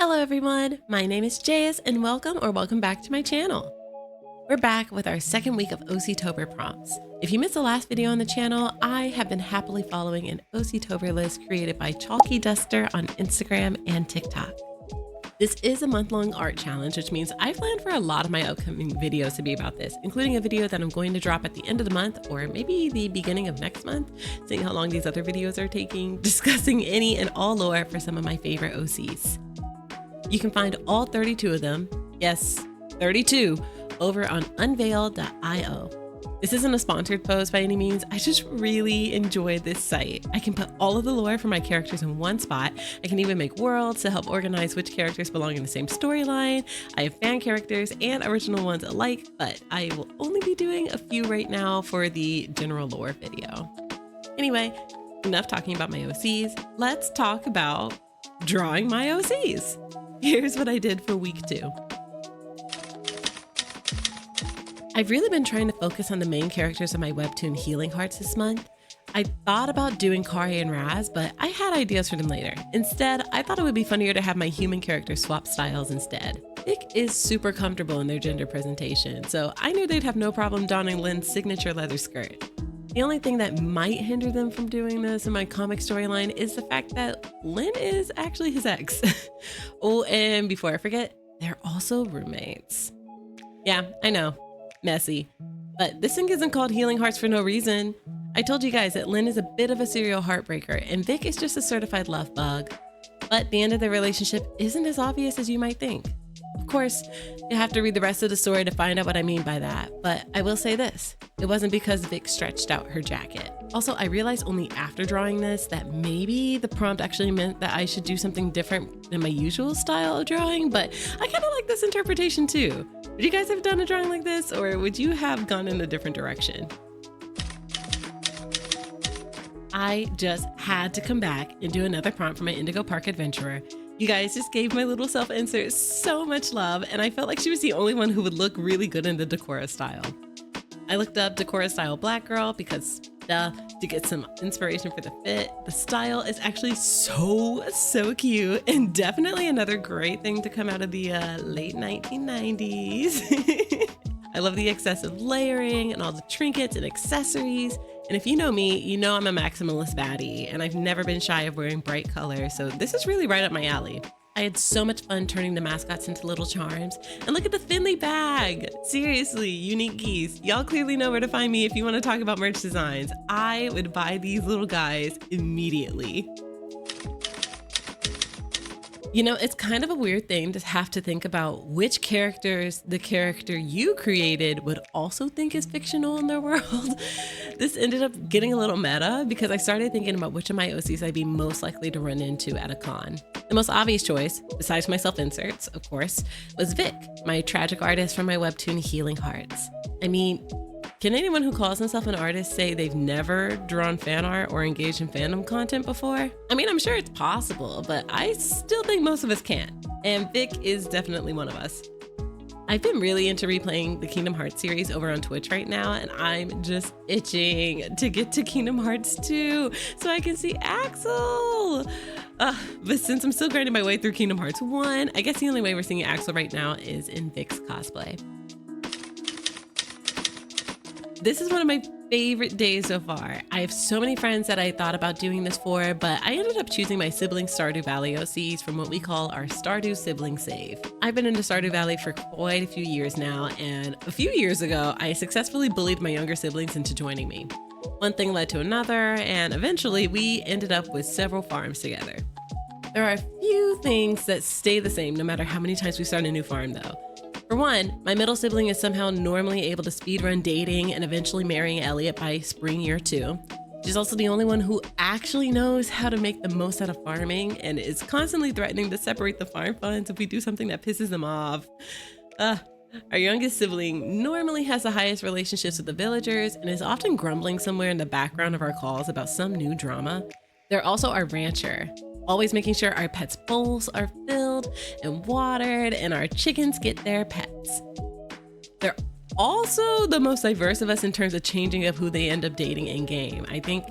Hello everyone, my name is Jayas and welcome back to my channel. We're back with our second week of OC-tober prompts. If you missed the last video on the channel, I have been happily following an OC-tober list created by Chalky Duster on Instagram and TikTok. This is a month-long art challenge, which means I planned for a lot of my upcoming videos to be about this, including a video that I'm going to drop at the end of the month or maybe the beginning of next month, seeing how long these other videos are taking, discussing any and all lore for some of my favorite OCs. You can find all 32 of them, yes, 32, over on unveil.io. This isn't a sponsored post by any means, I just really enjoy this site. I can put all of the lore for my characters in one spot. I can even make worlds to help organize which characters belong in the same storyline. I have fan characters and original ones alike, but I will only be doing a few right now for the general lore video. Anyway, enough talking about my OCs, let's talk about drawing my OCs. Here's what I did for week 2. I've really been trying to focus on the main characters of my webtoon Healing Hearts this month. I thought about doing Kari and Raz, but I had ideas for them later. Instead, I thought it would be funnier to have my human characters swap styles instead. Vic is super comfortable in their gender presentation, so I knew they'd have no problem donning Lynn's signature leather skirt. The only thing that might hinder them from doing this in my comic storyline is the fact that Lynn is actually his ex. Oh, and before I forget, they're also roommates. Yeah, I know, messy, but this thing isn't called Healing Hearts for no reason. I told you guys that Lynn is a bit of a serial heartbreaker and Vic is just a certified love bug. But the end of their relationship isn't as obvious as you might think. Of course, you have to read the rest of the story to find out what I mean by that, but I will say this, it wasn't because Vic stretched out her jacket. Also, I realized only after drawing this that maybe the prompt actually meant that I should do something different than my usual style of drawing, but I kind of like this interpretation too. Would you guys have done a drawing like this, or would you have gone in a different direction? I just had to come back and do another prompt for my Indigo Park Adventurer. You guys just gave my little self insert so much love, and I felt like she was the only one who would look really good in the Decora style. I looked up Decora style black girl because, to get some inspiration for the fit. The style is actually so cute and definitely another great thing to come out of the late 1990s. I love the excessive layering and all the trinkets and accessories. And if you know me, you know I'm a maximalist baddie, and I've never been shy of wearing bright colors, so this is really right up my alley. I had so much fun turning the mascots into little charms. And look at the Finley bag! Seriously, unique geese. Y'all clearly know where to find me if you want to talk about merch designs. I would buy these little guys immediately. You know, it's kind of a weird thing to have to think about which characters the character you created would also think is fictional in their world. This ended up getting a little meta because I started thinking about which of my OCs I'd be most likely to run into at a con. The most obvious choice, besides my self-inserts, of course, was Vic, my tragic artist from my webtoon Healing Hearts. I mean, can anyone who calls himself an artist say they've never drawn fan art or engaged in fandom content before? I mean, I'm sure it's possible, but I still think most of us can't. And Vic is definitely one of us. I've been really into replaying the Kingdom Hearts series over on Twitch right now, and I'm just itching to get to Kingdom Hearts 2 so I can see Axel. But since I'm still grinding my way through Kingdom Hearts 1, I guess the only way we're seeing Axel right now is in Vic's cosplay. This is one of my favorite days so far. I have so many friends that I thought about doing this for, but I ended up choosing my sibling Stardew Valley OCs from what we call our Stardew Sibling Save. I've been into Stardew Valley for quite a few years now, and a few years ago, I successfully bullied my younger siblings into joining me. One thing led to another, and eventually we ended up with several farms together. There are a few things that stay the same no matter how many times we start a new farm though. For one, my middle sibling is somehow normally able to speedrun dating and eventually marrying Elliot by spring year 2. She's also the only one who actually knows how to make the most out of farming and is constantly threatening to separate the farm funds if we do something that pisses them off. Our youngest sibling normally has the highest relationships with the villagers and is often grumbling somewhere in the background of our calls about some new drama. They're also our rancher, always making sure our pets' bowls are filled and watered and our chickens get their pets. They're also the most diverse of us in terms of changing up who they end up dating in game. I think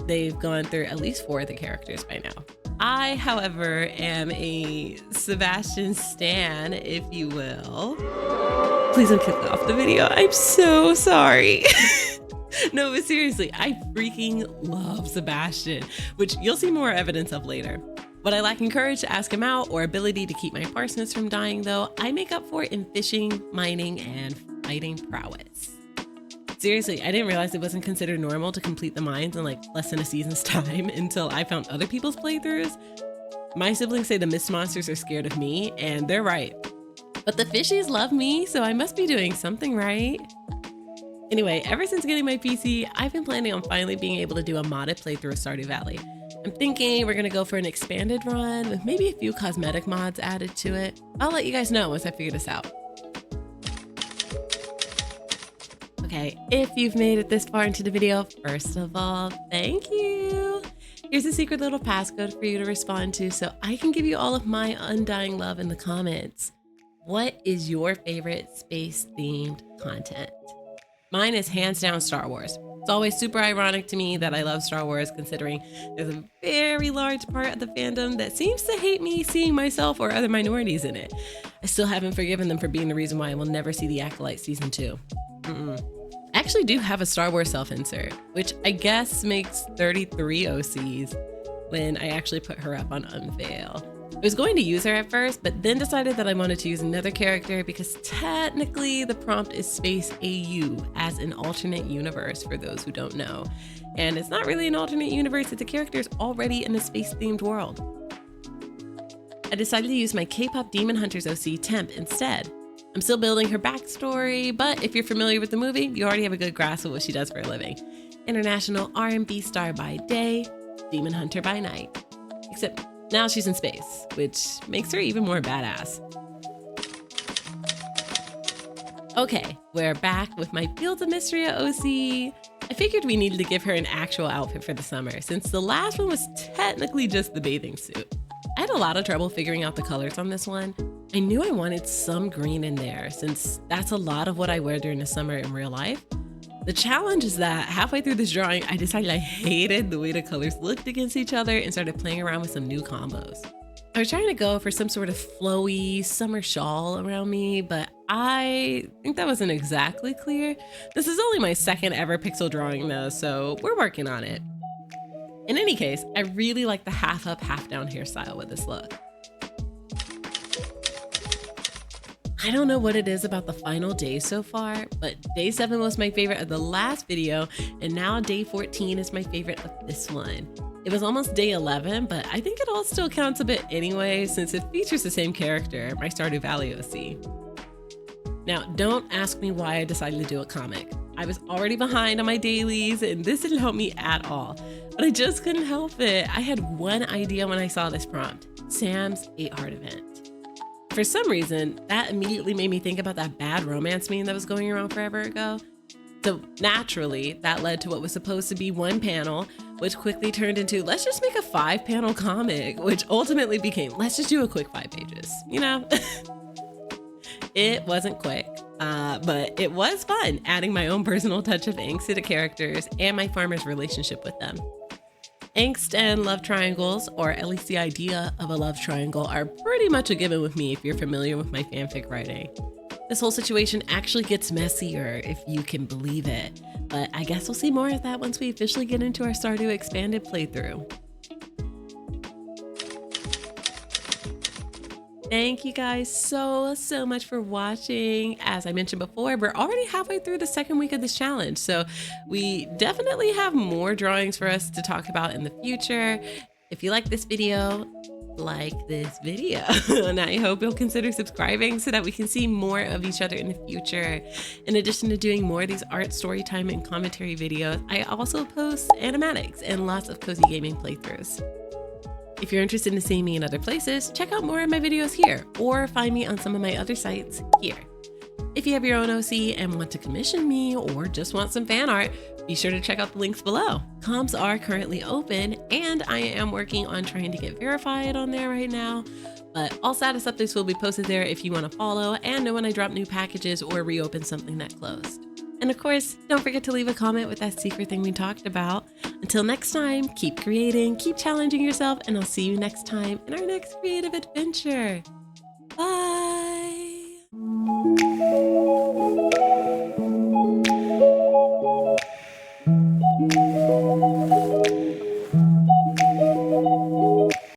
they've gone through at least 4 of the characters by now. I, however, am a Sebastian stan, if you will. Please don't kick off the video. I'm so sorry. No, but seriously, I freaking love Sebastian, which you'll see more evidence of later. What I lack in courage to ask him out or ability to keep my parsnips from dying, though, I make up for in fishing, mining, and fighting prowess. Seriously, I didn't realize it wasn't considered normal to complete the mines in like less than a season's time until I found other people's playthroughs. My siblings say the mist monsters are scared of me, and they're right. But the fishies love me, so I must be doing something right. Anyway, ever since getting my PC, I've been planning on finally being able to do a modded playthrough of Stardew Valley. I'm thinking we're gonna go for an expanded run with maybe a few cosmetic mods added to it. I'll let you guys know once I figure this out. Okay, if you've made it this far into the video, first of all, thank you. Here's a secret little passcode for you to respond to so I can give you all of my undying love in the comments. What is your favorite space-themed content? Mine is hands down Star Wars. It's always super ironic to me that I love Star Wars, considering there's a very large part of the fandom that seems to hate me seeing myself or other minorities in it. I still haven't forgiven them for being the reason why I will never see The Acolyte Season 2. I actually do have a Star Wars self-insert, which I guess makes 33 OCs when I actually put her up on Unveil. I was going to use her at first, but then decided that I wanted to use another character because technically the prompt is Space AU as an alternate universe for those who don't know. And it's not really an alternate universe, it's a character already in a space-themed world. I decided to use my K-pop Demon Hunters OC Temp instead. I'm still building her backstory, but if you're familiar with the movie, you already have a good grasp of what she does for a living. International R&B star by day, Demon Hunter by night. Except now she's in space, which makes her even more badass. Okay, we're back with my Fields of Mystery OC. I figured we needed to give her an actual outfit for the summer, since the last one was technically just the bathing suit. I had a lot of trouble figuring out the colors on this one. I knew I wanted some green in there, since that's a lot of what I wear during the summer in real life. The challenge is that halfway through this drawing, I decided I hated the way the colors looked against each other and started playing around with some new combos. I was trying to go for some sort of flowy summer shawl around me, but I think that wasn't exactly clear. This is only my second ever pixel drawing though, so we're working on it. In any case, I really like the half up, half down hairstyle with this look. I don't know what it is about the final day so far, but day 7 was my favorite of the last video, and now day 14 is my favorite of this one. It was almost day 11, but I think it all still counts a bit anyway, since it features the same character, my Stardew Valley OC. Now, don't ask me why I decided to do a comic. I was already behind on my dailies, and this didn't help me at all, but I just couldn't help it. I had one idea when I saw this prompt: Sam's 8-heart event. For some reason, that immediately made me think about that bad romance meme that was going around forever ago. So naturally, that led to what was supposed to be one panel, which quickly turned into, let's just make a 5-panel comic, which ultimately became, let's just do a quick 5 pages, you know? It wasn't quick, but it was fun, adding my own personal touch of angst to the characters and my farmer's relationship with them. Angst and love triangles, or at least the idea of a love triangle, are pretty much a given with me if you're familiar with my fanfic writing. This whole situation actually gets messier, if you can believe it, but I guess we'll see more of that once we officially get into our Stardew expanded playthrough. Thank you guys so much for watching. As I mentioned before, we're already halfway through the second week of this challenge, so we definitely have more drawings for us to talk about in the future. If you like this video, and I hope you'll consider subscribing so that we can see more of each other in the future. In addition to doing more of these art, story time, and commentary videos, I also post animatics and lots of cozy gaming playthroughs. If you're interested in seeing me in other places, check out more of my videos here, or find me on some of my other sites here. If you have your own OC and want to commission me, or just want some fan art, be sure to check out the links below. Comms are currently open, and I am working on trying to get verified on there right now, but all status updates will be posted there if you want to follow and know when I drop new packages or reopen something that closed. And of course, don't forget to leave a comment with that secret thing we talked about. Until next time, keep creating, keep challenging yourself, and I'll see you next time in our next creative adventure. Bye!